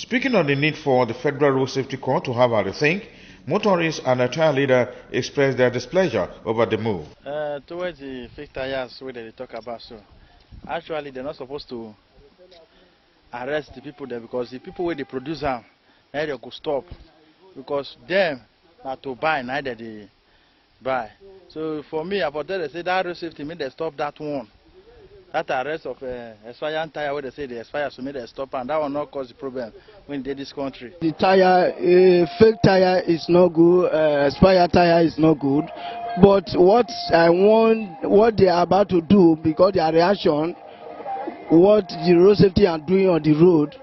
Speaking on the need for the Federal Road Safety Corps to have a rethink, motorists and a tire leader expressed their displeasure over the move. Towards the fake tires where they talk about, so actually they're not supposed to arrest the people there, because the people where they produce them, they could stop, because them not to buy, neither they buy. So for me, about that, they say that road safety mean they stop that one. That arrest of expired tire where they say they expire, so maybe they stop, and that will not cause the problem when they this country. The tire, fake tire is not good, expired tire is not good. But what I want, what they are about to do, because their reaction, what the road safety are doing on the road,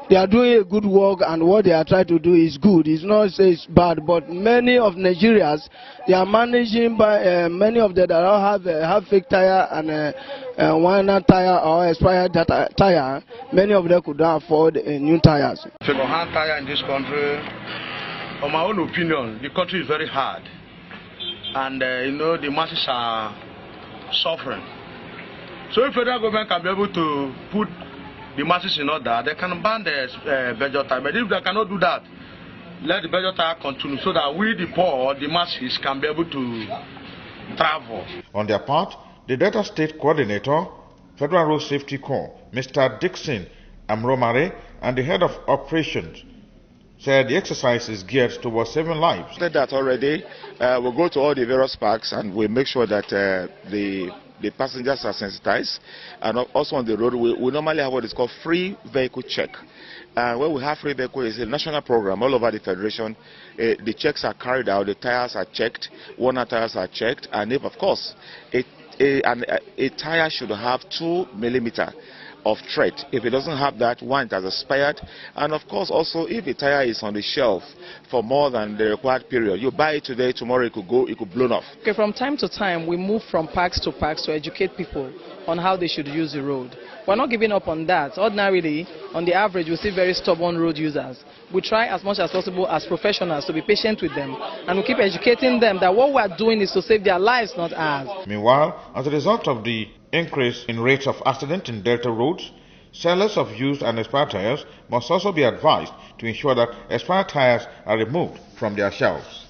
they are doing a good work, and what they are trying to do is good. It's not say it's bad, but many of Nigerians, they are managing by many of them that don't have fake tire and one tire or expired tire. Many of them could not afford new tires. Second-hand tire in this country, on my own opinion, the country is very hard, and the masses are suffering. So if federal government can be able to put the masses in order, they can ban the budget tire. But if they cannot do that, let the budget tire continue, so that we, the poor, the masses, can be able to travel. On their part, the Delta State Coordinator, Federal Road Safety Corps, Mr. Dixon Amromare, and the head of operations said the exercise is geared towards saving lives. Said that already, we'll go to all the various parks and we'll make sure that the passengers are sensitized, and also on the road we normally have what is called free vehicle check. When we have free vehicle, it's a national program all over the federation. The checks are carried out, the tires are checked, worn tires are checked, and if of course a tire should have 2 millimeters of tread. If it doesn't have that, one, it has expired. And of course also, if a tire is on the shelf for more than the required period, you buy it today, tomorrow it could blown off. Okay, from time to time we move from parks to educate people on how they should use the road. We're not giving up on that. Ordinarily, on the average, we see very stubborn road users. We try as much as possible as professionals to be patient with them, and we keep educating them that what we're doing is to save their lives, not ours. Meanwhile, as a result of the increase in rates of accident in Delta roads, sellers of used and expired tires must also be advised to ensure that expired tires are removed from their shelves.